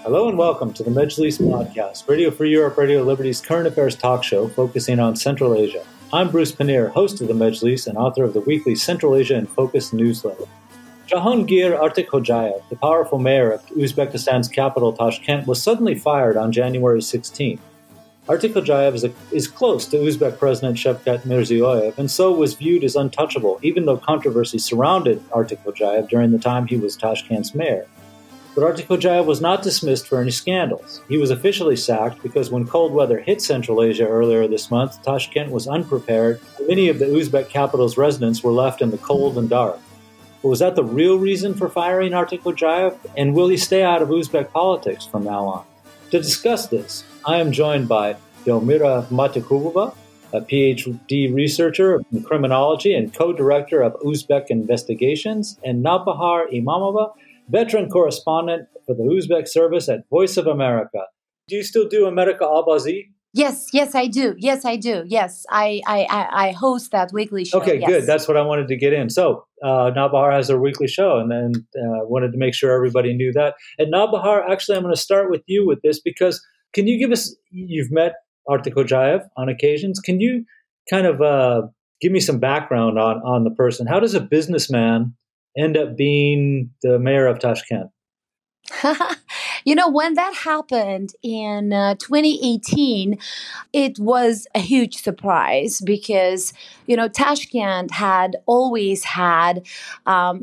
Hello and welcome to the Majlis podcast, Radio Free Europe, Radio Liberty's current affairs talk show focusing on Central Asia. I'm Bruce Pannier, host of the Majlis and author of the weekly Central Asia in Focus newsletter. Jahongir Ortikhojaev, the powerful mayor of Uzbekistan's capital Tashkent, was suddenly fired on January 16th. Artikhojaev is close to Uzbek President Shavkat Mirziyoev and so was viewed as untouchable, even though controversy surrounded Artikhojaev during the time he was Tashkent's mayor. But Artikhojaev was not dismissed for any scandals. He was officially sacked because when cold weather hit Central Asia earlier this month, Tashkent was unprepared, and many of the Uzbek capital's residents were left in the cold and dark. But was that the real reason for firing Artikhojaev? And will he stay out of Uzbek politics from now on? To discuss this, I am joined by Dilmira Matyakubowa, a Ph.D. researcher in criminology and co-director of UzInvestigations, and Navbahor Imamova, veteran correspondent for the Uzbek Service at Voice of America. Do you still do America Abazi? Yes, I do. Yes, I host that weekly show. Okay, yes. Good. That's what I wanted to get in. So, Navbahor has a weekly show, and then wanted to make sure everybody knew that. And Navbahor, actually, I'm going to start with you with this because can you give us, you've met Artikhojaev on occasions, can you kind of give me some background on the person? How does a businessman end up being the mayor of Tashkent? When that happened in 2018, it was a huge surprise because, Tashkent had always had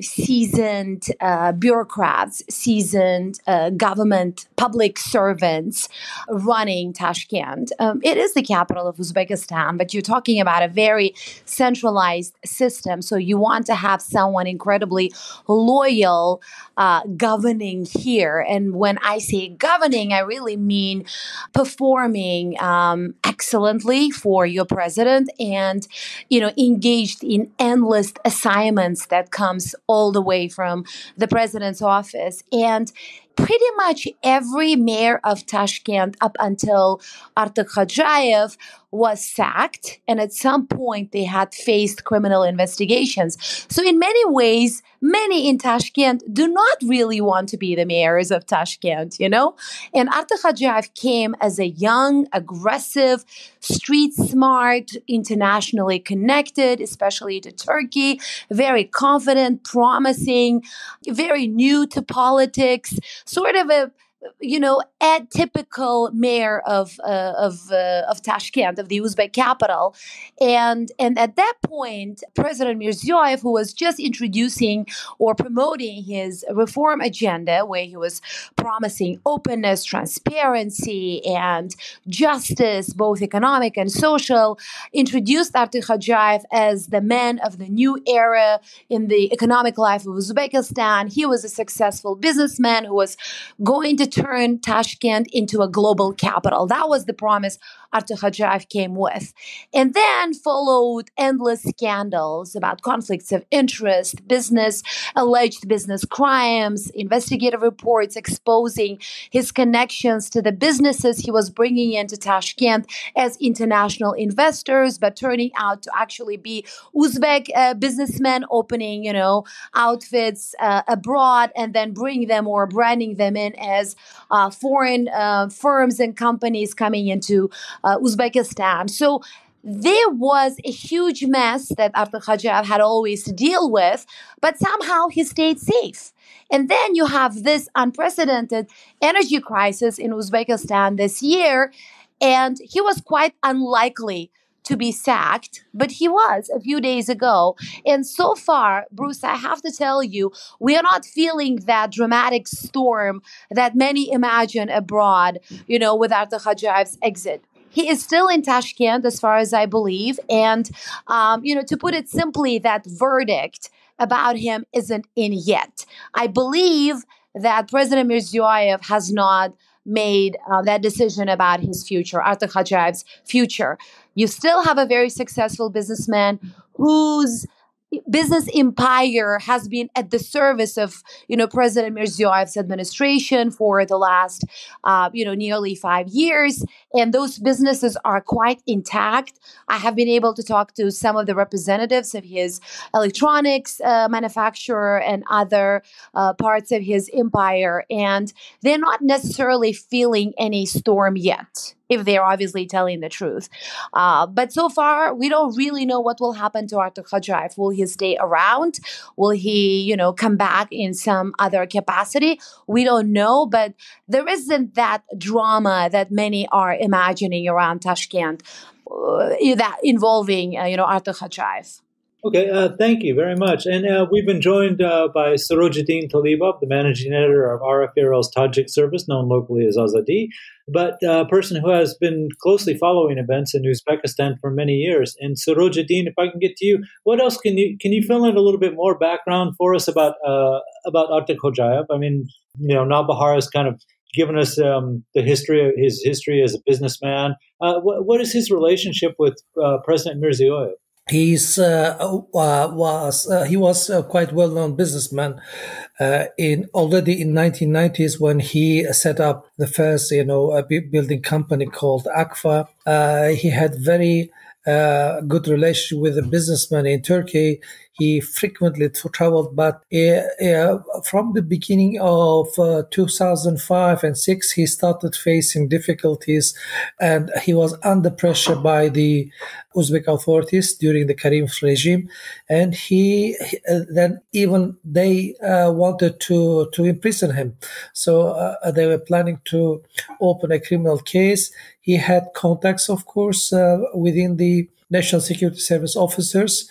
seasoned bureaucrats, seasoned government public servants running Tashkent. It is the capital of Uzbekistan, but you're talking about a very centralized system. So you want to have someone incredibly loyal governing here. And when I say governing, I really mean performing excellently for your president and, engaged in endless assignments that comes all the way from the president's office. And pretty much every mayor of Tashkent up until Artikhojaev was sacked, and at some point they had faced criminal investigations. So in many ways, many in Tashkent do not really want to be the mayors of Tashkent, And Artikhojaev came as a young, aggressive, street-smart, internationally connected, especially to Turkey, very confident, promising, very new to politics, sort of a atypical mayor of Tashkent, of the Uzbek capital, and at that point, President Mirziyoev, who was just introducing or promoting his reform agenda, where he was promising openness, transparency, and justice, both economic and social, introduced Artikhojaev as the man of the new era in the economic life of Uzbekistan. He was a successful businessman who was going to turn Tashkent into a global capital. That was the promise Artikhojaev came with. And then followed endless scandals about conflicts of interest, alleged business crimes, investigative reports exposing his connections to the businesses he was bringing into Tashkent as international investors, but turning out to actually be Uzbek businessmen opening, outfits abroad and then bringing them or branding them in as foreign firms and companies coming into Uzbekistan. So there was a huge mess that Artikhojaev had always to deal with, but somehow he stayed safe. And then you have this unprecedented energy crisis in Uzbekistan this year, and he was quite unlikely to be sacked, but he was a few days ago. And so far, Bruce, I have to tell you, we are not feeling that dramatic storm that many imagine abroad, with Artikhojaev's exit. He is still in Tashkent, as far as I believe. And, to put it simply, that verdict about him isn't in yet. I believe that President Mirziyoev has not made that decision about his future, Artikhojaev's future. You still have a very successful businessman whose business empire has been at the service of, President Mirziyoyev's administration for the last, nearly 5 years. And those businesses are quite intact. I have been able to talk to some of the representatives of his electronics manufacturer and other parts of his empire. And they're not necessarily feeling any storm yet, if they're obviously telling the truth. But so far, we don't really know what will happen to Artikhojaev. Will he stay around? Will he, come back in some other capacity? We don't know, but there isn't that drama that many are imagining around Tashkent that involving, Artikhojaev. Okay, thank you very much. And we've been joined by Sirojiddin Tolibov, the managing editor of RFERL's Tajik service, known locally as Ozodi, but a person who has been closely following events in Uzbekistan for many years. And Sirojiddin, if I can get to you, what else can you fill in a little bit more background for us about Artikhojaev? I mean, Navbahor has kind of given us his history as a businessman. What is his relationship with President Mirziyoyev? He was a quite well-known businessman already in 1990s when he set up the first building company called Akfa. He had very good relationship with a businessman in Turkey. He frequently traveled, but from the beginning of 2005 and 6, he started facing difficulties, and he was under pressure by the Uzbek authorities during the Karimov regime, and then even they wanted to imprison him. So they were planning to open a criminal case. He had contacts, of course, within the National Security Service officers,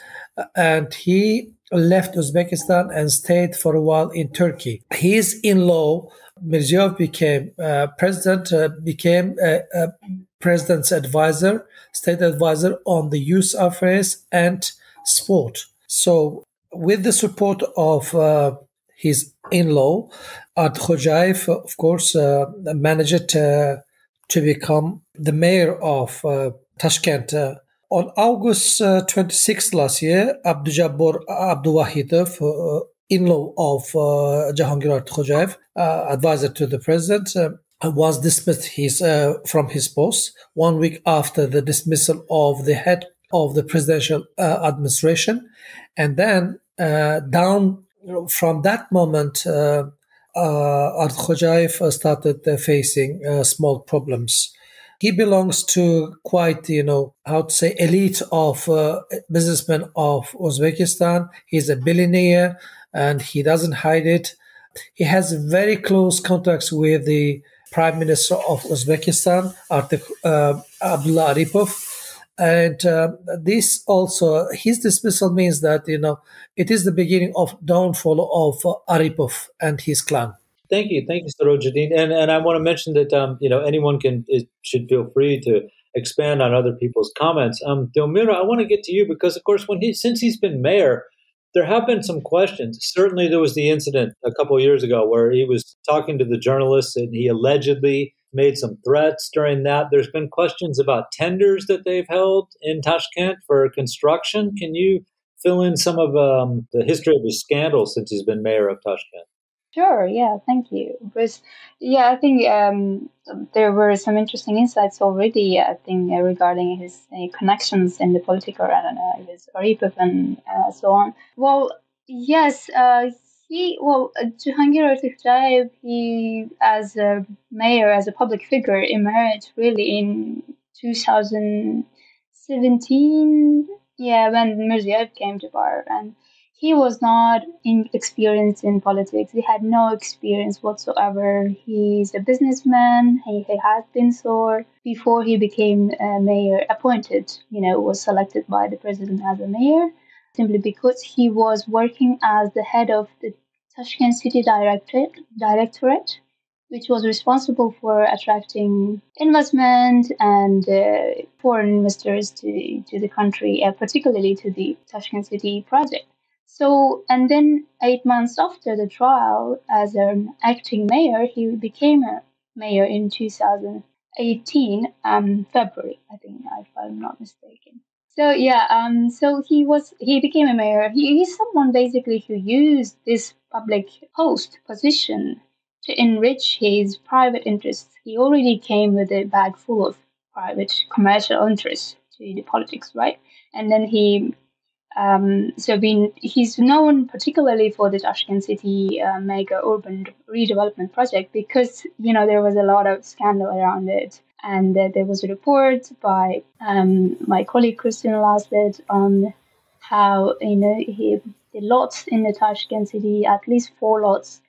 and he left Uzbekistan and stayed for a while in Turkey. His in-law, Mirziyoyev, became president's advisor, state advisor on the youth affairs and sport. So with the support of his in-law, Artikhojaev, of course, managed to become the mayor of Tashkent. On August 26th last year, Abdulwahidov, in-law of Jahongir Ortikhojaev, advisor to the president, was dismissed from his post 1 week after the dismissal of the head of the presidential administration. And then down from that moment, Artikhojaev started facing small problems. He belongs to quite, elite of businessmen of Uzbekistan. He's a billionaire and he doesn't hide it. He has very close contacts with the Prime Minister of Uzbekistan, Abdullah Aripov. And this also, his dismissal means that, it is the beginning of downfall of Aripov and his clan. Thank you, Sirojiddin. And I want to mention that anyone should feel free to expand on other people's comments. Dilmira, I want to get to you because, of course, since he's been mayor, there have been some questions. Certainly, there was the incident a couple of years ago where he was talking to the journalists and he allegedly made some threats during that. There's been questions about tenders that they've held in Tashkent for construction. Can you fill in some of the history of his scandals since he's been mayor of Tashkent? Sure, yeah, thank you, Bruce. Yeah, I think there were some interesting insights already, I think, regarding his connections in the political arena with Aripov and so on. Well, yes, Jahongir Ortikhojaev, he, as a mayor, as a public figure, emerged really in 2017, when Mirziyoyev came to power, and he was not experienced in politics. He had no experience whatsoever. He's a businessman. He had been so before he became a mayor, was selected by the president as a mayor, simply because he was working as the head of the Tashkent City Directorate, which was responsible for attracting investment and foreign investors to the country, particularly to the Tashkent City project. So, and then 8 months after the trial, as an acting mayor, he became a mayor in 2018, February, I think, if I'm not mistaken. So he became a mayor. He's someone basically who used this public post position to enrich his private interests. He already came with a bag full of private commercial interests to the politics, right? And then he's known particularly for the Tashkent city mega urban redevelopment project because there was a lot of scandal around it, and there was a report by my colleague Christina Laslet on how the lots in the Tashkent city, at least 4 lots,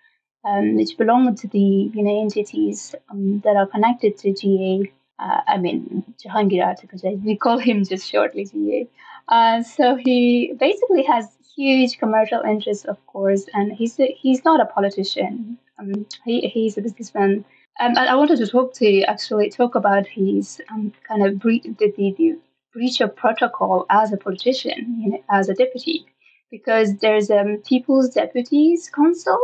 which belong to the entities that are connected to GA. Jahongir Ortikhojaev, we call him just shortly GA. So he basically has huge commercial interests, of course, and he's not a politician. He's a businessman. And I wanted to talk about his kind of the breach of protocol as a politician, as a deputy, because there's People's Deputies Council.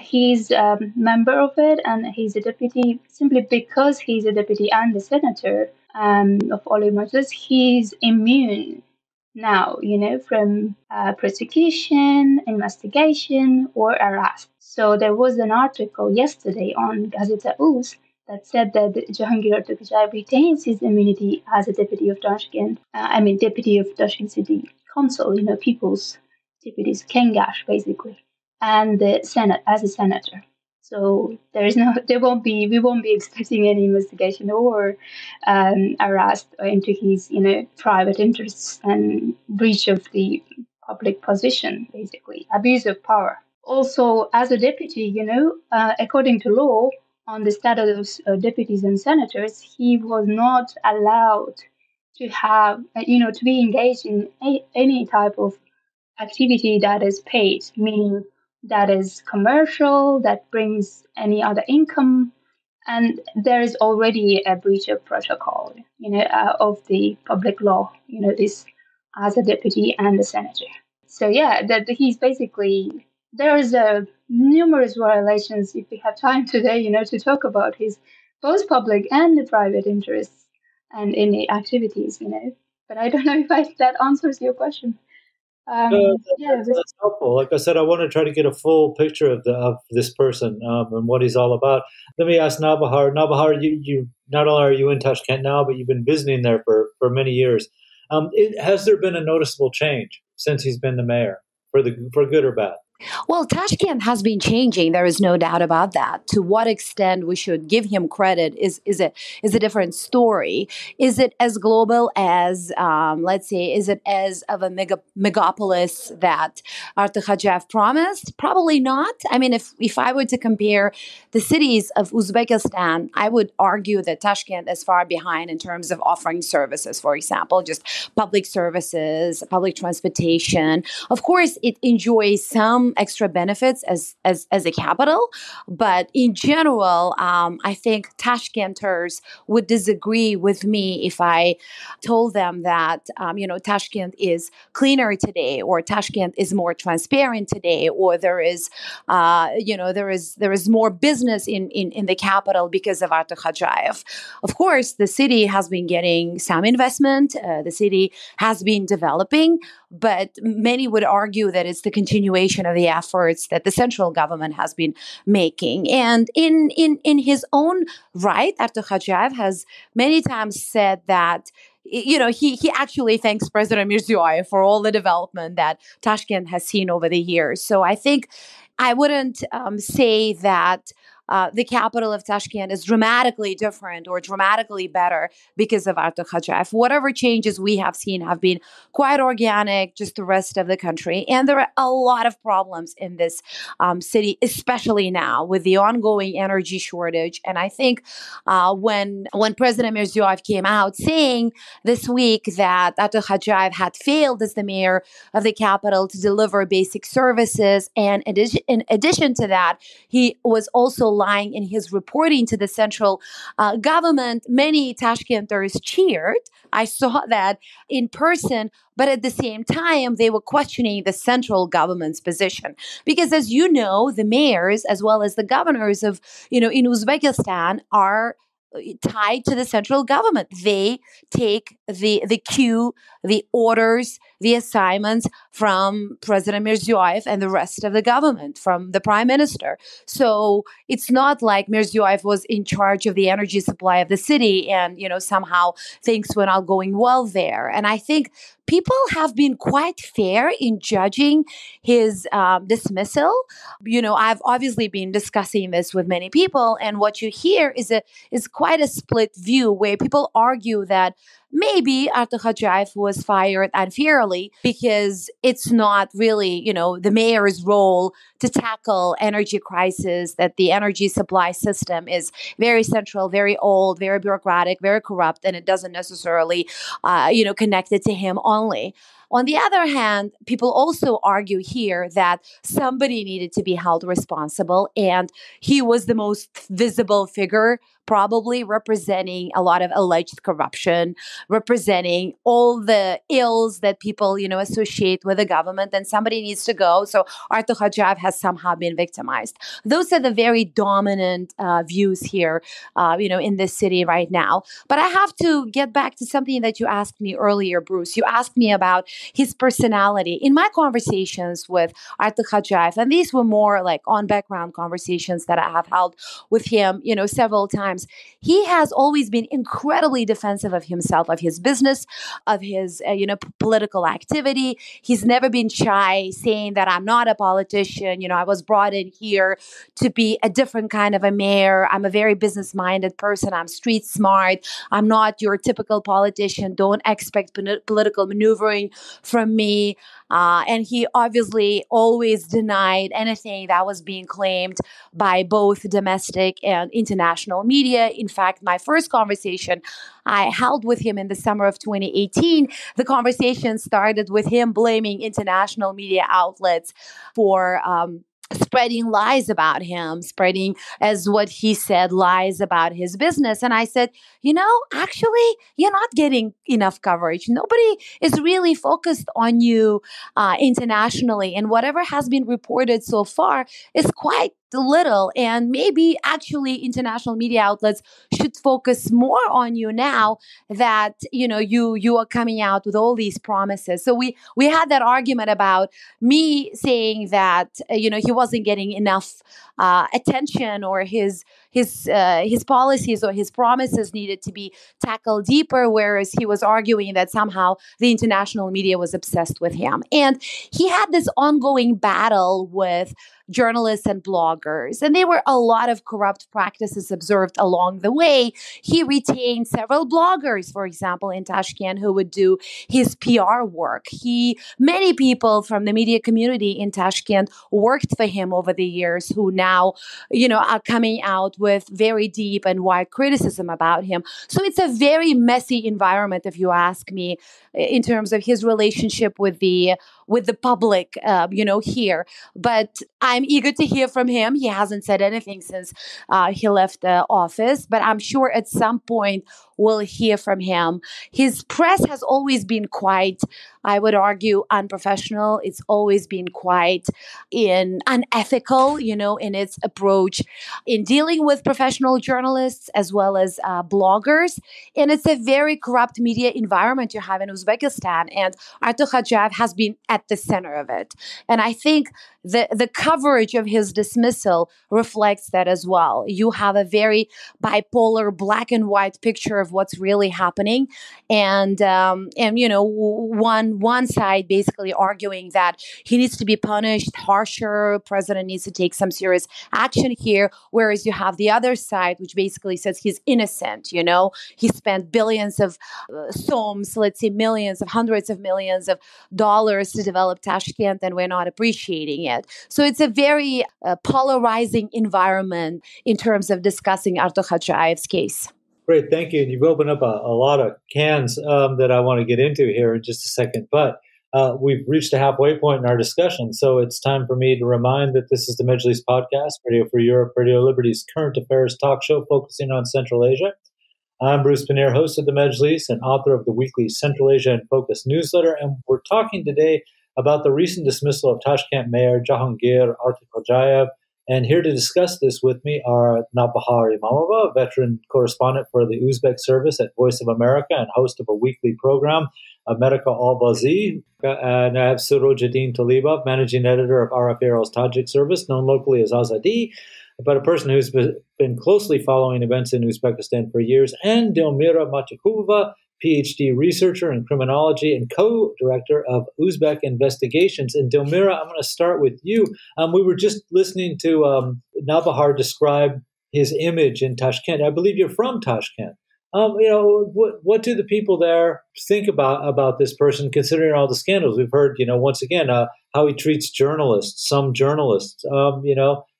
He's a member of it, and he's a deputy simply because he's a deputy and a senator of Oli Majlis. He's immune now, from prosecution, investigation, or arrest. So there was an article yesterday on Gazeta Uz that said that Jahongir Ortikhojaev retains his immunity as a deputy of Tashkent. Deputy of Tashkent City Council, People's Deputies, Kengash, basically, and the Senate as a senator. So we won't be expecting any investigation or arrest into his, private interests and breach of the public position, basically abuse of power. Also, as a deputy, according to law on the status of deputies and senators, he was not allowed to have, to be engaged in any type of activity that is paid, meaning that is commercial, that brings any other income, and there is already a breach of protocol, of the public law, this as a deputy and a senator. So that he's basically, there is numerous violations, if we have time today, to talk about his both public and the private interests and any activities, But I don't know if that answers your question. That's helpful. Like I said, I want to try to get a full picture of this person and what he's all about. Let me ask Navbahor. Navbahor, you not only are you in Tashkent now, but you've been visiting there for many years. Has there been a noticeable change since he's been the mayor, for good or bad? Well, Tashkent has been changing. There is no doubt about that. To what extent we should give him credit is a different story. Is it as global as, let's say, is it as of a megapolis that Artikhojaev promised? Probably not. I mean, if I were to compare the cities of Uzbekistan, I would argue that Tashkent is far behind in terms of offering services, for example, just public services, public transportation. Of course, it enjoys some extra benefits as a capital, but in general, I think Tashkenters would disagree with me if I told them that Tashkent is cleaner today, or Tashkent is more transparent today, or there is more business in the capital because of Artikhojaev. Of course, the city has been getting some investment. The city has been developing, but many would argue that it's the continuation of the efforts that the central government has been making. And in his own right, Artikhojaev has many times said that he actually thanks President Mirziyoev for all the development that Tashkent has seen over the years. So I think I wouldn't say that the capital of Tashkent is dramatically different or dramatically better because of Artikhojaev. Whatever changes we have seen have been quite organic, just the rest of the country. And there are a lot of problems in this city, especially now with the ongoing energy shortage. And I think when President Mirziyoev came out saying this week that Artikhojaev had failed as the mayor of the capital to deliver basic services, and in addition to that, he was also lying in his reporting to the central government, many Tashkenters cheered. I saw that in person, but at the same time, they were questioning the central government's position. Because as you know, the mayors, as well as the governors of, in Uzbekistan are tied to the central government. They take the cue, the orders, the assignments from President Mirziyoev and the rest of the government, from the prime minister. So it's not like Mirziyoev was in charge of the energy supply of the city and, somehow things were not going well there. And I think people have been quite fair in judging his dismissal. I've obviously been discussing this with many people, and what you hear is quite a split view where people argue that maybe Artikhojaev was fired unfairly because it's not really, the mayor's role to tackle energy crisis, that the energy supply system is very central, very old, very bureaucratic, very corrupt, and it doesn't necessarily, connect it to him only. On the other hand, people also argue here that somebody needed to be held responsible, and he was the most visible figure, probably representing a lot of alleged corruption, representing all the ills that people, associate with the government, and somebody needs to go. So Artikhojaev has somehow been victimized. Those are the very dominant views here, in this city right now. But I have to get back to something that you asked me earlier, Bruce. You asked me about his personality. In my conversations with Artikhojaev, and these were more like on-background conversations that I have held with him, several times, he has always been incredibly defensive of himself, of his business, of his, political activity. He's never been shy saying that I'm not a politician. I was brought in here to be a different kind of a mayor. I'm a very business-minded person. I'm street smart. I'm not your typical politician. Don't expect political maneuvering from me. And he obviously always denied anything that was being claimed by both domestic and international media. In fact, my first conversation I held with him in the summer of 2018, the conversation started with him blaming international media outlets for spreading lies about him, spreading, as what he said, lies about his business. And I said, actually, you're not getting enough coverage. Nobody is really focused on you internationally. And whatever has been reported so far is quite little. And maybe actually international media outlets should focus more on you now that, you are coming out with all these promises. So we had that argument about me saying that, he wasn't getting enough attention, or his policies or his promises needed to be tackled deeper, whereas he was arguing that somehow the international media was obsessed with him. And he had this ongoing battle with journalists and bloggers, and there were a lot of corrupt practices observed along the way. He retained several bloggers, for example, in Tashkent, who would do his PR work. Many people from the media community in Tashkent worked for him over the years, who now, are coming out with very deep and wide criticism about him. So it's a very messy environment, if you ask me, in terms of his relationship with the public, here. But I'm eager to hear from him. He hasn't said anything since he left the office, but I'm sure at some point we'll hear from him. His press has always been quite, I would argue, unprofessional. It's always been quite unethical, in its approach in dealing with professional journalists as well as bloggers. And it's a very corrupt media environment you have in Uzbekistan. And Artikhojaev has been at the center of it. And I think the coverage of his dismissal reflects that as well. You have a very bipolar black and white picture of what's really happening. And one side basically arguing that he needs to be punished harsher, president needs to take some serious action here, whereas you have the other side, which basically says he's innocent. He spent billions of soms, let's say millions of hundreds of millions of dollars to develop Tashkent, and we're not appreciating it. So it's a very polarizing environment in terms of discussing Artikhojaev's case. Great, thank you. And you've opened up a lot of cans that I want to get into here in just a second. But we've reached a halfway point in our discussion. So it's time for me to remind that this is the Majlis podcast, Radio Free Europe, Radio Liberty's current affairs talk show focusing on Central Asia. I'm Bruce Pannier, host of the Majlis and author of the weekly Central Asia in Focus newsletter. And we're talking today about the recent dismissal of Tashkent Mayor Jahongir Ortikhojaev And here to discuss this with me are Navbahor Imamova, a veteran correspondent for the Uzbek Service at Voice of America and host of a weekly program, America Ozodi. And I have Sirojiddin Tolibov, managing editor of RFERL's Tajik service, known locally as Ozodi, but a person who's been closely following events in Uzbekistan for years, and Dilmira Matyakubowa, Ph.D. researcher in criminology and co-director of UzInvestigations. And Dilmira, I'm going to start with you. We were just listening to Navbahor describe his image in Tashkent. I believe you're from Tashkent. What do the people there think about this person, considering all the scandals we've heard? Once again, how he treats journalists, some journalists.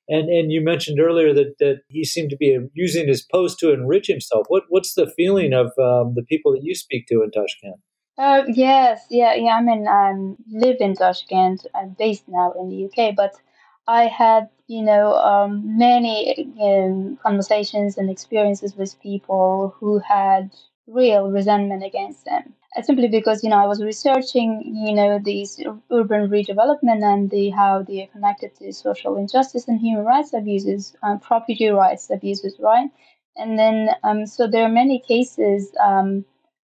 And you mentioned earlier that he seemed to be using his post to enrich himself. What's the feeling of the people that you speak to in Tashkent? Yes, yeah. I mean, I live in Tashkent. I'm based now in the UK, but I had, many conversations and experiences with people who had real resentment against them. Simply because, I was researching, these urban redevelopment and how they are connected to social injustice and human rights abuses, property rights abuses, right? And then, so there are many cases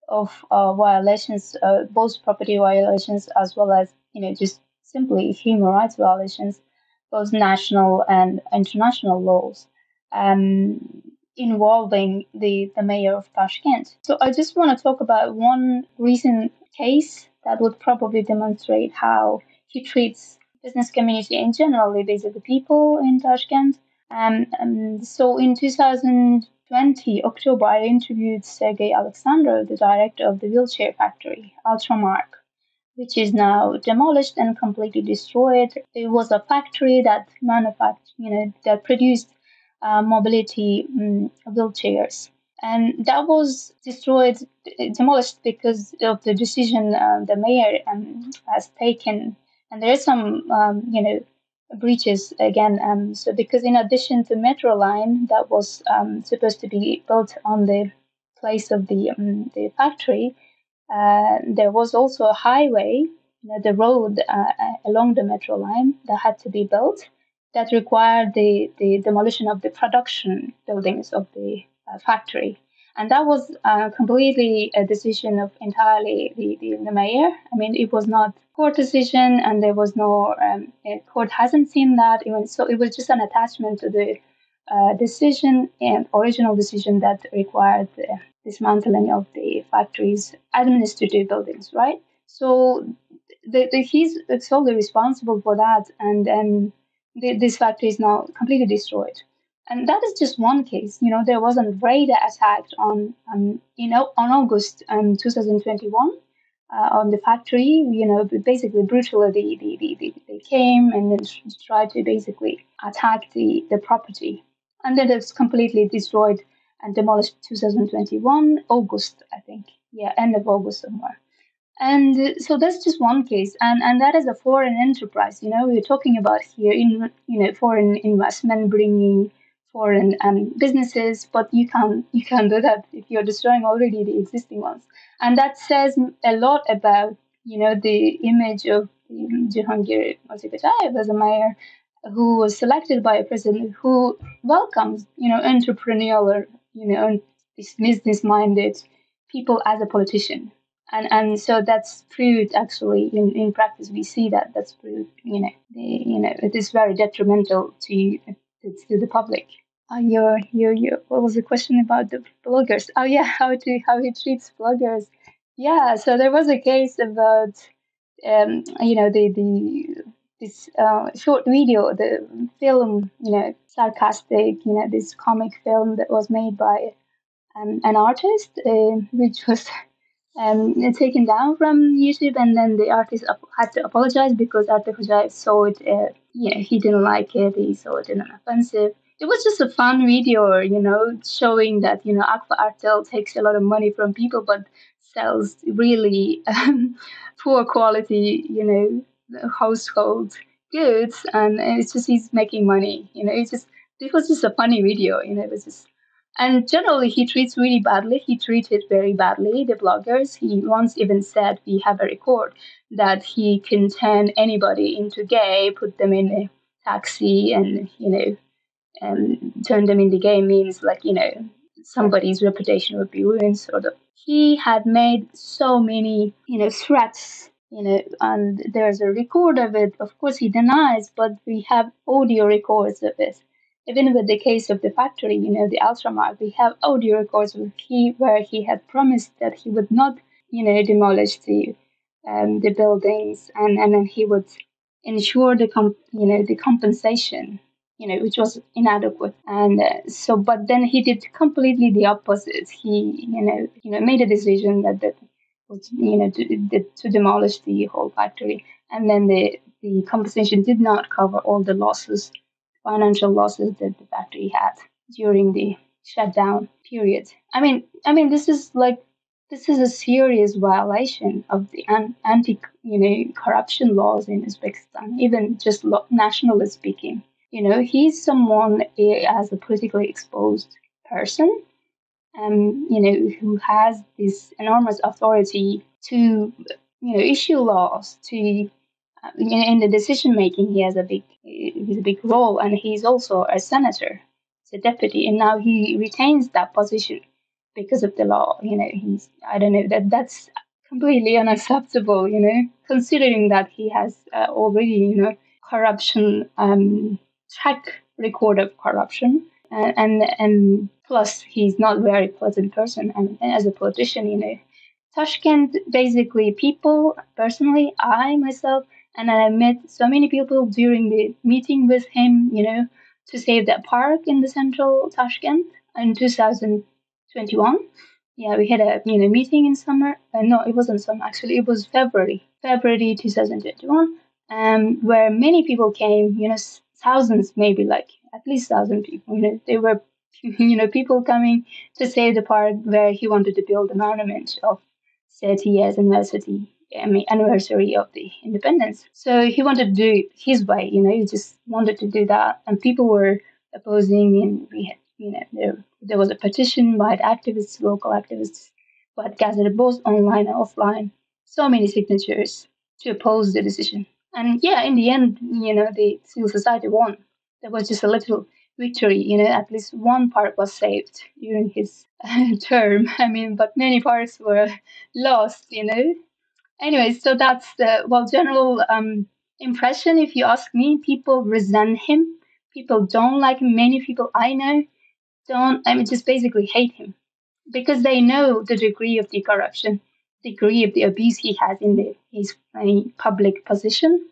of violations, both property violations as well as, just simply human rights violations, both national and international laws. Involving the mayor of Tashkent. So I just want to talk about one recent case that would probably demonstrate how he treats business community in general, basically people in Tashkent. So in 2020, October, I interviewed Sergei Alexandrov, the director of the wheelchair factory, Ultramark, which is now demolished and completely destroyed. It was a factory that that produced mobility wheelchairs. And that was demolished because of the decision the mayor has taken. And there are some, breaches again. So because in addition to metro line that was supposed to be built on the place of the factory, there was also a highway, the road along the metro line that had to be built, that required the demolition of the production buildings of the factory. And that was completely a decision of entirely the mayor. I mean, it was not court decision, and there was no, court hasn't seen that. Even so, it was just an attachment to the decision and original decision that required the dismantling of the factory's administrative buildings, right? So he's solely responsible for that, and this factory is now completely destroyed. And that is just one case. There was a raid attack on August 2021 on the factory. Basically brutally they came and then tried to basically attack the property. And then it's completely destroyed and demolished 2021, August, I think. Yeah, end of August somewhere. And so that's just one case, and that is a foreign enterprise. We're talking about here in foreign investment bringing foreign businesses, but you can't do that if you're destroying already the existing ones. And that says a lot about the image of Jahongir Ortikhojaev as a mayor, who was selected by a president who welcomes entrepreneurial business-minded people as a politician. And so that's proved actually in practice. We see that's proved. It is very detrimental to the public. What was the question about the bloggers? Oh yeah, how he treats bloggers. Yeah, so there was a case about this short video, the film, sarcastic, this comic film that was made by an artist, which was taken down from YouTube, and then the artist had to apologize because Artikhojaev saw it. He didn't like it. He saw it offensive. It was just a fun video, showing that Akfa Artel takes a lot of money from people, but sells really poor quality, household goods, and it's just he's making money. It was just a funny video. It was just. And generally, he treats really badly. He treated very badly the bloggers. He once even said, we have a record, that he can turn anybody into gay, put them in taxi and, turn them in the game means like, somebody's reputation would be ruined, sort of. He had made so many, threats, and there's a record of it. Of course, he denies, but we have audio records of it. Even with the case of the factory, the Ultramar, we have audio records where he had promised that he would not, demolish the buildings, and then he would ensure the compensation, which was inadequate. And but then he did completely the opposite. He, made a decision that was, to demolish the whole factory, and then the compensation did not cover all the losses, financial losses that the factory had during the shutdown period. I mean, this is a serious violation of the anti-corruption laws in Uzbekistan, even just nationally speaking. He's someone as a politically exposed person, who has this enormous authority to, issue laws, to, in the decision making. He's a big role, and he's also a senator, he's a deputy, and now he retains that position because of the law. I don't know, that's completely unacceptable, considering that he has already, corruption, track record of corruption, and plus he's not a very pleasant person, and as a politician, Tashkent, basically, people, personally, I myself, and I met so many people during the meeting with him, to save that park in the central Tashkent in 2021. Yeah, we had a meeting in summer. No, it wasn't summer, actually. It was February 2021, where many people came, thousands, maybe like at least 1,000 people. They were, people coming to save the park where he wanted to build a monument of 30 years anniversary of the independence. So he wanted to do it his way, he just wanted to do that. And people were opposing, and we had, there was a petition by activists, local activists, who had gathered both online and offline so many signatures to oppose the decision. And yeah, in the end, the civil society won. There was just a little victory, at least one park was saved during his term. But many parks were lost, Anyway, so that's the general impression. If you ask me, people resent him. People don't like him. Many people I know just basically hate him because they know the degree of the corruption, degree of the abuse he has in his public position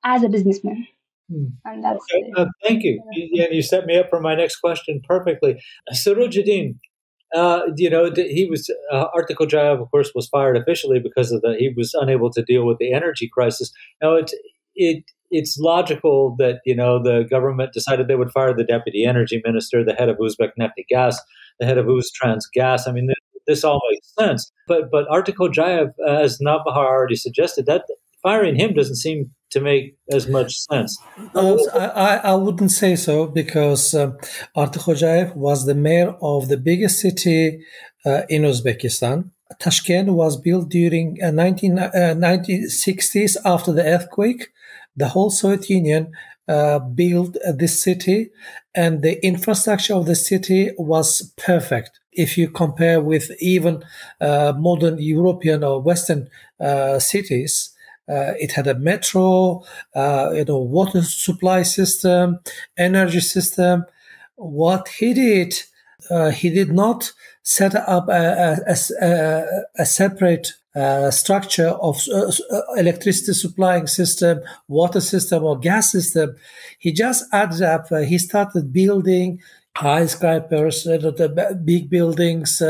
as a businessman. And that's thank you. You set me up for my next question perfectly. Sirojiddin, he was Artikhojaev, of course, was fired officially because of he was unable to deal with the energy crisis. Now it's logical that the government decided they would fire the deputy energy minister, the head of Uzbek Nefti Gas, the head of Uztrans Gas. This all makes sense. But Artikhojaev, as Navbahor already suggested, that firing him doesn't seem to make as much sense. I wouldn't say so, because Artikhojaev was the mayor of the biggest city in Uzbekistan. Tashkent was built during 1960s after the earthquake. The whole Soviet Union built this city, and the infrastructure of the city was perfect. If you compare with even modern European or Western cities, it had a metro, water supply system, energy system. What he did not set up a separate structure of electricity supplying system, water system, or gas system. He just added up. He started building skyscrapers, the big buildings,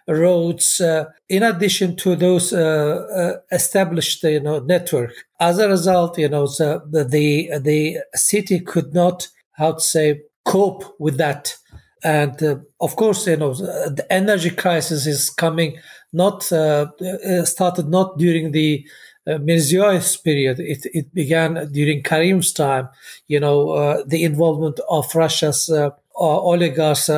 roads, in addition to those established, network. As a result, the city could not, cope with that. And of course, the energy crisis is coming. Started not during the Mirziyoyev's period. It began during Karim's time. The involvement of Russia's oligarchs,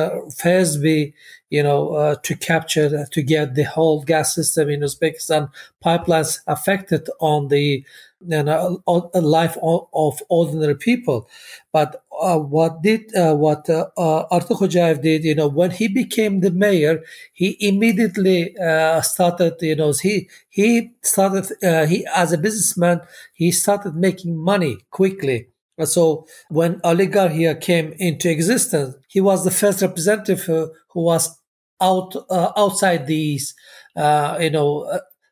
Ph.D, to get the whole gas system in Uzbekistan, pipelines affected on the a life of ordinary people. But what Artikhojaev did, when he became the mayor, he immediately started, he as a businessman, he started making money quickly. So when oligarchy came into existence, he was the first representative who was outside these,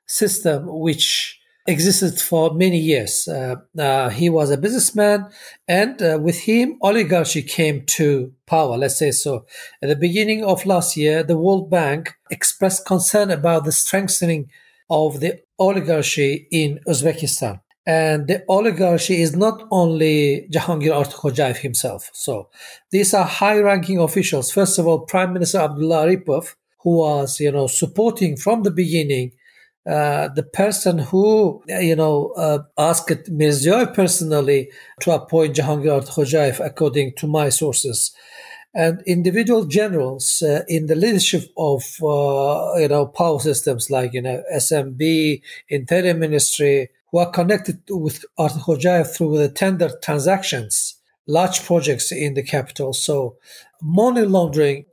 system which existed for many years. He was a businessman, and with him, oligarchy came to power, let's say so. At the beginning of last year, the World Bank expressed concern about the strengthening of the oligarchy in Uzbekistan. And the oligarchy is not only Jahongir Ortikhojaev himself. So these are high-ranking officials. First of all, Prime Minister Abdullah Aripov, who was, supporting from the beginning the person who, asked Mirziyoyev personally to appoint Jahongir Ortikhojaev, according to my sources. And individual generals in the leadership of, power systems like, SMB, Interior Ministry, who are connected with Artikhojaev through the tender transactions, large projects in the capital. So money laundering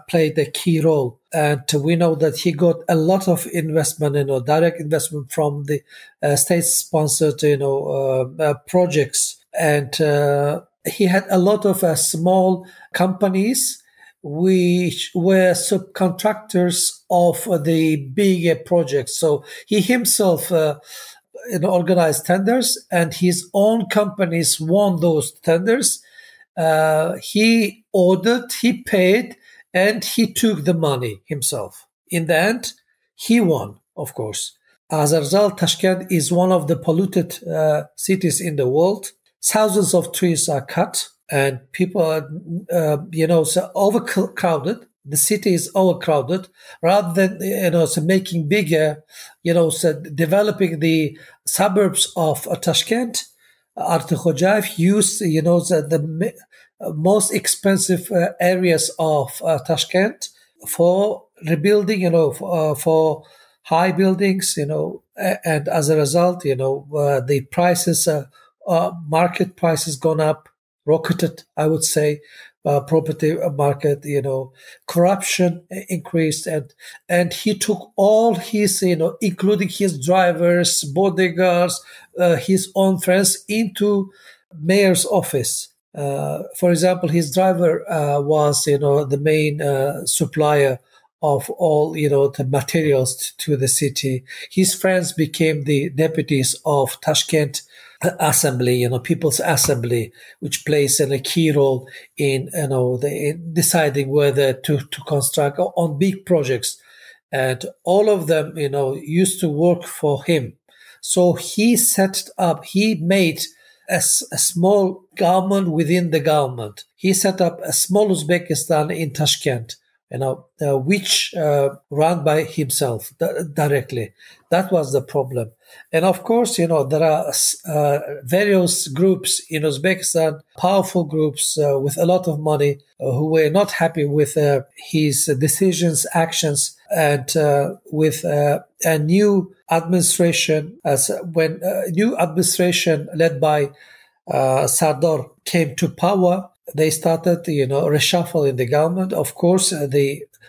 played a key role. And we know that he got a lot of investment, direct investment from the state-sponsored, projects. And he had a lot of small companies which were subcontractors of the bigger projects. So he himself organized tenders, and his own companies won those tenders. He ordered, he paid, and he took the money himself. In the end, he won, of course. As a result, Tashkent is one of the polluted cities in the world. Thousands of trees are cut, and people are, overcrowded. The city is overcrowded. Rather than, making bigger, developing the suburbs of Tashkent, Artikhojaev used, the most expensive areas of Tashkent for rebuilding, for high buildings, and as a result, the prices, market prices gone up, rocketed, I would say. Property market, corruption increased, and he took all his, including his drivers, bodyguards, his own friends into mayor's office. For example, his driver was, the main supplier of all, the materials to the city. His friends became the deputies of Tashkent Assembly, People's Assembly, which plays a key role in, in deciding whether to construct on big projects. And all of them, used to work for him. So he made a small government within the government. He set up a small Uzbekistan in Tashkent, which run by himself directly. That was the problem. And of course, there are various groups in Uzbekistan, powerful groups with a lot of money who were not happy with his decisions, actions, and with a new administration, when a new administration led by Sardar came to power, they started, reshuffle in the government. Of course,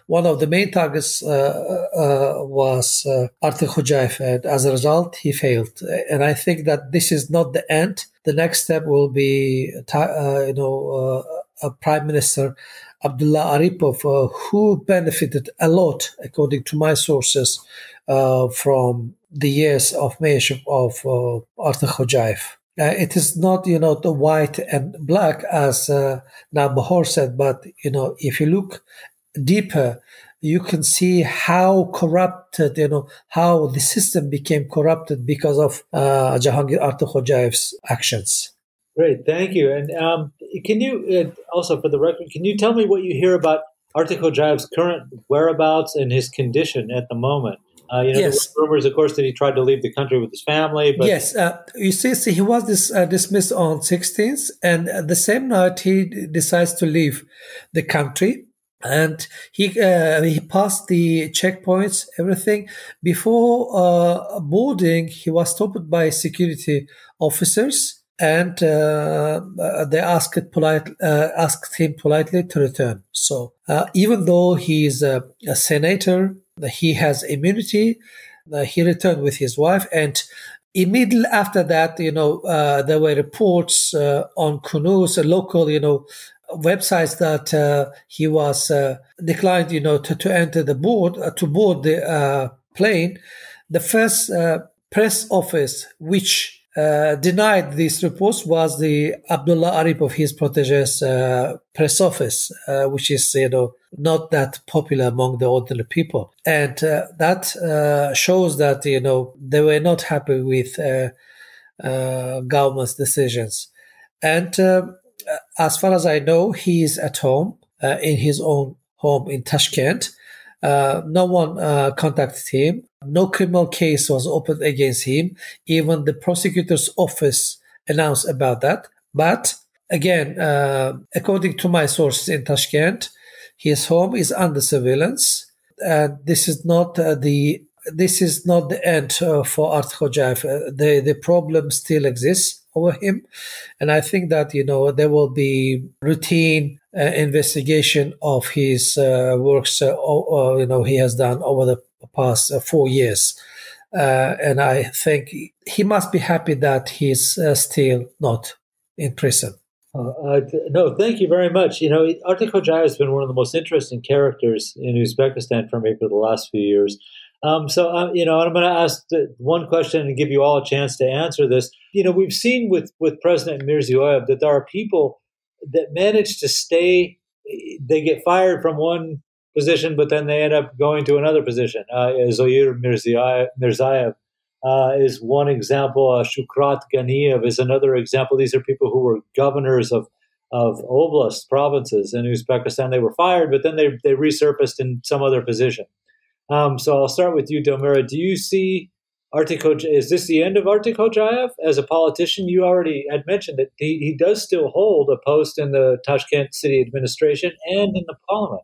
one of the main targets was Artikhojaev, and as a result, he failed. And I think that this is not the end. The next step will be, Prime Minister Abdullah Aripov, who benefited a lot, according to my sources, from the years of mayorship of Artikhojaev. It is not, the white and black, as Navbahor said, but, if you look deeper, you can see how corrupted, how the system became corrupted because of Jahongir Ortikhojaev's actions. Great, thank you. And can you, also for the record, can you tell me what you hear about Artikhojaev's current whereabouts and his condition at the moment? Yes. There were rumors, of course, that he tried to leave the country with his family. But yes, you see, he was dismissed on 16th, and the same night he decides to leave the country. And he passed the checkpoints, everything. Before boarding, he was stopped by security officers, and they asked him politely to return. So even though he is a senator, he has immunity. He returned with his wife, and immediately after that, there were reports on Kunuz, a local, websites that he was declined, to enter to board the plane. The first press office which denied these reports was the Abdullah Aripov, his protege's press office, which is not that popular among the ordinary people, and that shows that they were not happy with government's decisions. And as far as I know, he is at home, in his own home in Tashkent. No one contacted him. No criminal case was opened against him. Even the prosecutor's office announced about that. But again, according to my sources in Tashkent, his home is under surveillance. And this is not the end for Artikhojaev. The problem still exists over him, and I think that there will be routine investigation of his works. He has done over the past 4 years, and I think he must be happy that he's still not in prison. No, thank you very much. Artikhojaev has been one of the most interesting characters in Uzbekistan for me for the last few years. I'm going to ask one question and give you all a chance to answer this. We've seen with President Mirziyoev that there are people that manage to stay. They get fired from one position, but then they end up going to another position. Jahongir Mirziyoev is one example. Shukrat Ganiyev is another example. These are people who were governors of oblast provinces in Uzbekistan. They were fired, but then they resurfaced in some other position. So I'll start with you, Dilmira. Do you see Artikhojaev? Is this the end of Artikhojaev as a politician? You already had mentioned that he does still hold a post in the Tashkent city administration and in the parliament.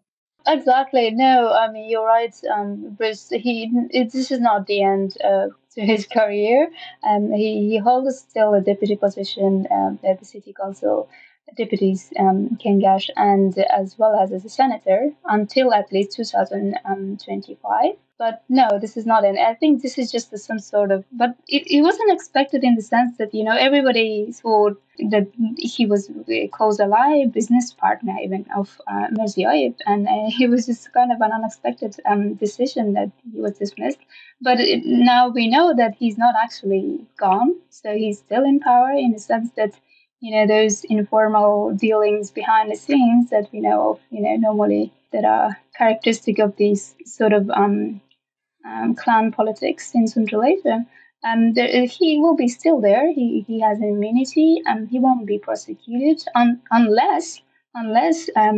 Exactly. No, I mean, you're right, Bruce. This is not the end to his career. He holds still a deputy position at the city council deputies Kengash, and as well as a senator until at least 2025. But no, this is not an. I think this is just some sort of. But it wasn't expected in the sense that everybody thought that he was a close ally, business partner even of Mirziyoyev, and it was just kind of an unexpected decision that he was dismissed. But now we know that he's not actually gone, so he's still in power in the sense that those informal dealings behind the scenes that we know of, normally that are characteristic of these sort of clan politics in Central Asia. He will be still there. He has immunity, and he won't be prosecuted unless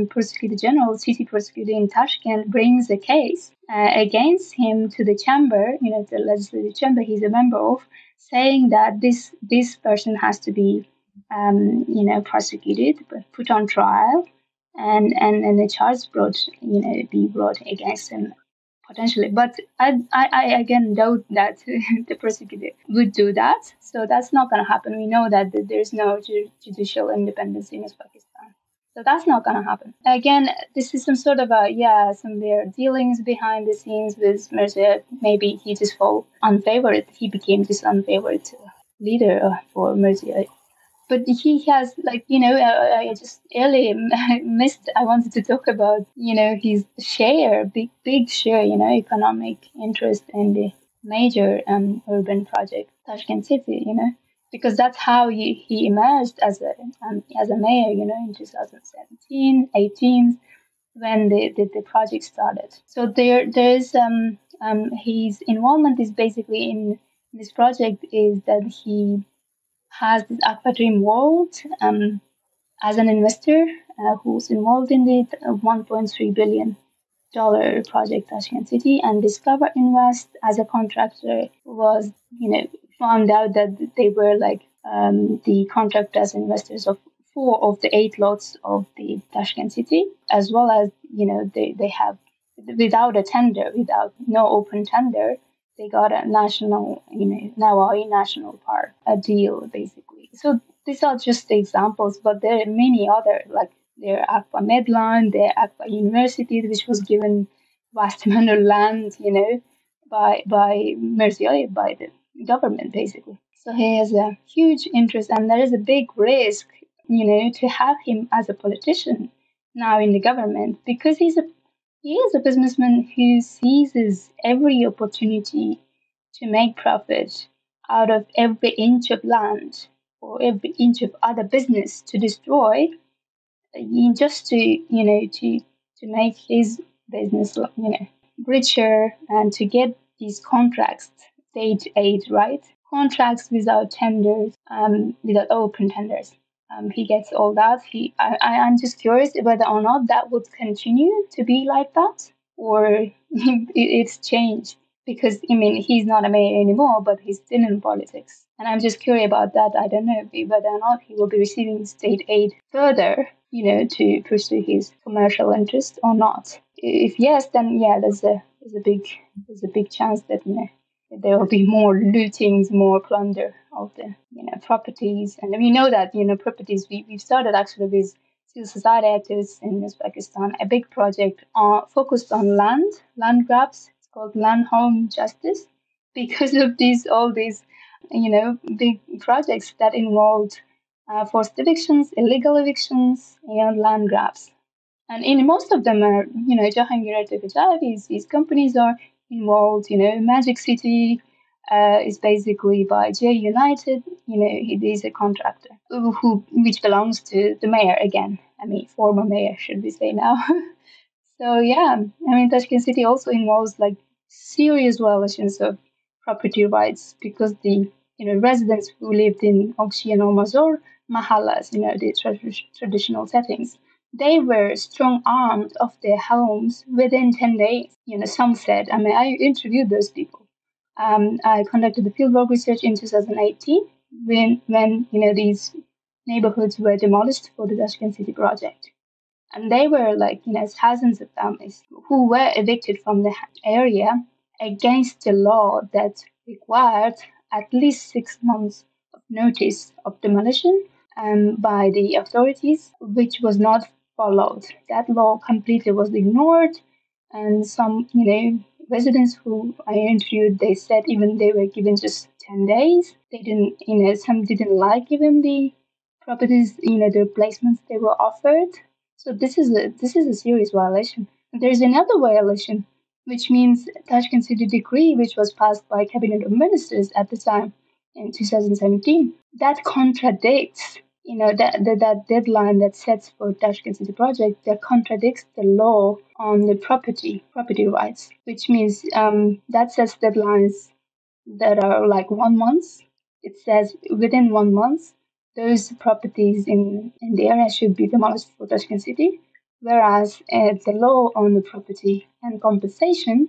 Prosecutor General, city prosecutor in Tashkent, brings a case against him to the chamber, the legislative chamber he's a member of, saying that this person has to be prosecuted, put on trial, and the charge be brought against him potentially. But I again doubt that the prosecutor would do that. So that's not going to happen. We know that there's no judicial independence in Uzbekistan. So that's not going to happen. Again, this is some sort of some there dealings behind the scenes with Mirziyoyev. Maybe he just felt unfavored. He became this unfavored leader for Mirziyoyev. But he has, I just earlier missed, I wanted to talk about, his share, big share, economic interest in the major urban project, Tashkent City, because that's how he emerged as a mayor, in 2017, 18, when the project started. So there's his involvement is basically in this project is that he has this Aqua Dream World as an investor who's involved in the $1.3 billion project Tashkent City, and Discover Invest as a contractor was, found out that they were the contractors investors of 4 of the 8 lots of the Tashkent city, as well as, they have, without a tender, without no open tender, they got a national, Navbahor National Park, a deal, basically. So these are just the examples, but there are many other, like their Akba Medline, their Akba University, which was given vast amount of land, by Mirziyoyev, by the government, basically. So he has a huge interest, and there is a big risk, to have him as a politician now in the government, because he is a businessman who seizes every opportunity to make profit out of every inch of land or every inch of other business to destroy, just to make his business, richer, and to get these contracts, state aid, right? Contracts without tenders, without open tenders. He gets all that. I'm just curious whether or not that would continue to be like that, or it's changed. Because, he's not a mayor anymore, but he's still in politics. And I'm just curious about that. I don't know whether or not he will be receiving state aid further, to pursue his commercial interest or not. If yes, then yeah, there's a big chance that, there will be more lootings, more plunder of the, properties. And we know that, properties, we've started actually with civil society activists in Uzbekistan, a big project focused on land grabs, called Land Home Justice, because of all these, big projects that involved forced evictions, illegal evictions, and land grabs. And in most of them are, Jahongir Ortikhojaev, his companies are involved. Magic City is basically by J United. He is a contractor which belongs to the mayor again. Former mayor, should we say now? So yeah, Tashkent City also involves like serious violations of property rights, because the residents who lived in Okshi and Omazor mahallas, the traditional settings, they were strong-armed of their homes within 10 days. Some said, I interviewed those people. I conducted the fieldwork research in 2018 when these neighborhoods were demolished for the Tashkent City project. And they were thousands of families who were evicted from the area against the law that required at least 6 months of notice of demolition by the authorities, which was not followed. That law completely was ignored, and some, residents who I interviewed, they said even they were given just 10 days. They didn't, some didn't like even the properties, the replacements they were offered. So this is a serious violation. There's another violation, which means Tashkent City Decree, which was passed by Cabinet of Ministers at the time in 2017, that contradicts, that deadline that sets for Tashkent City project, that contradicts the law on the property rights, which means that sets deadlines that are like 1 month. It says within 1 month, those properties in the area should be demolished for Tashkent City, whereas the law on the property and compensation,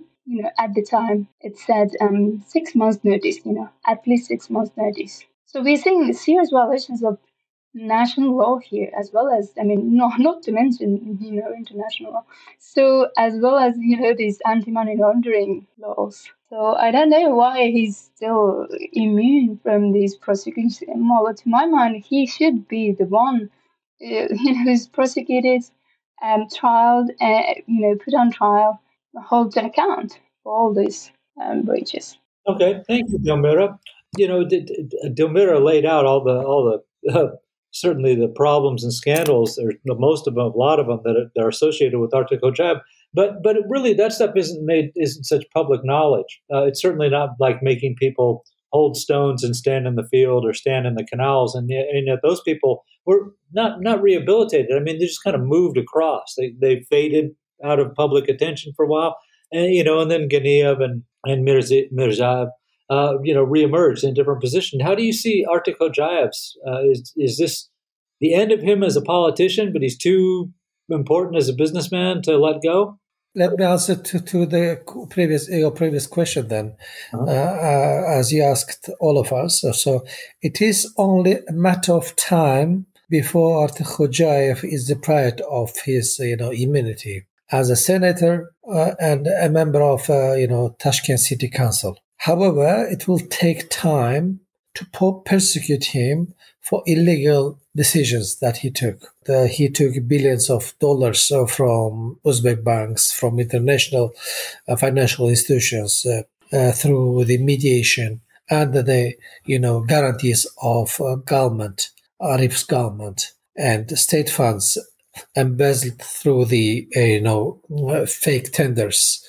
at the time, it said 6 months notice, at least 6 months notice. So we're seeing serious violations of national law here, as well as, not to mention, international law. So as well as, these anti-money laundering laws. So I don't know why he's still immune from these prosecutions. Well, to my mind, he should be the one, who's prosecuted, trialed, put on trial, hold to account for all these breaches. Okay, thank you, Dilmira. Dilmira laid out all the certainly the problems and scandals, or most of them, a lot of them that are associated with Artikhojaev. But really, that stuff isn't such public knowledge. It's certainly not like making people hold stones and stand in the field or stand in the canals. And those people were not rehabilitated. They just kind of moved across. They faded out of public attention for a while, and then Ganiyev and Mirziyoyev, reemerged in a different position. How do you see Artikhojaev's? Is this the end of him as a politician, but he's too important as a businessman to let go? Let me answer to the previous question then, as you asked all of us. So it is only a matter of time before Artikhojaev is deprived of his, immunity as a senator and a member of, Tashkent City Council. However, it will take time to persecute him for illegal decisions that he took. He took billions of dollars from Uzbek banks, from international financial institutions through the mediation and the guarantees of government, Arif's government, and state funds embezzled through the fake tenders.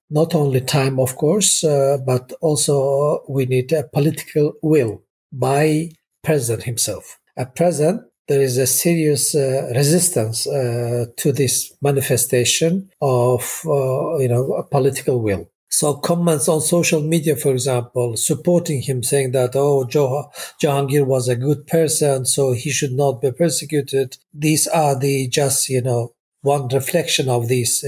Not only time, of course, but also we need a political will by president himself. At present, there is a serious resistance to this manifestation of a political will. So comments on social media, for example, supporting him, saying that, Jahongir was a good person, so he should not be persecuted. These are one reflection of this,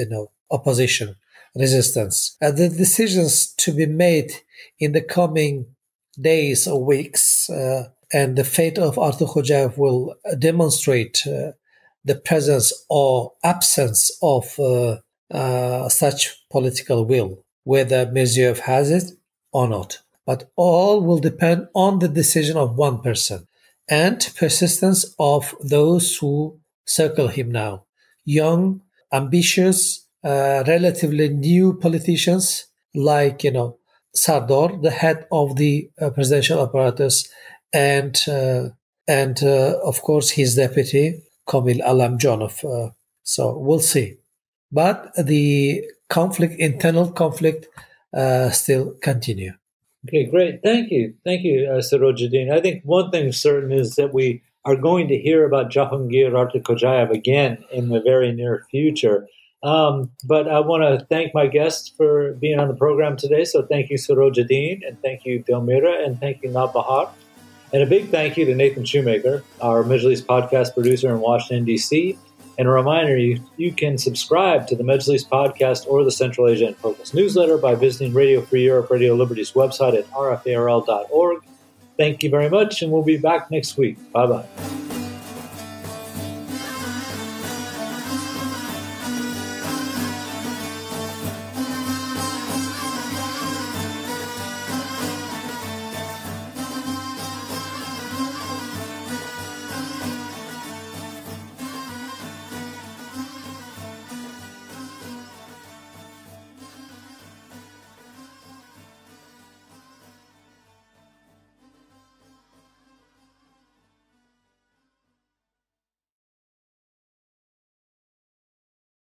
opposition, resistance. And the decisions to be made in the coming days or weeks, and the fate of Artikhojaev will demonstrate the presence or absence of such political will, whether Mirziyoyev has it or not. But all will depend on the decision of one person and persistence of those who circle him now. Young, ambitious, relatively new politicians like, Sardor, the head of the presidential apparatus, and of course his deputy, Kamil Alamjonov. So we'll see. But the internal conflict still continue. Okay, great. Thank you. Thank you, Sirojiddin. I think one thing certain is that we are going to hear about Jahongir Ortikhojaev again in the very near future. But I want to thank my guests for being on the program today. So thank you, Sirojiddin, and thank you, Dilmira, and thank you, Navbahor. And a big thank you to Nathan Shoemaker, our Majlis podcast producer in Washington, D.C., and a reminder, you can subscribe to the Majlis podcast or the Central Asia in Focus newsletter by visiting Radio Free Europe, Radio Liberty's website at rferl.org. Thank you very much, and we'll be back next week. Bye-bye.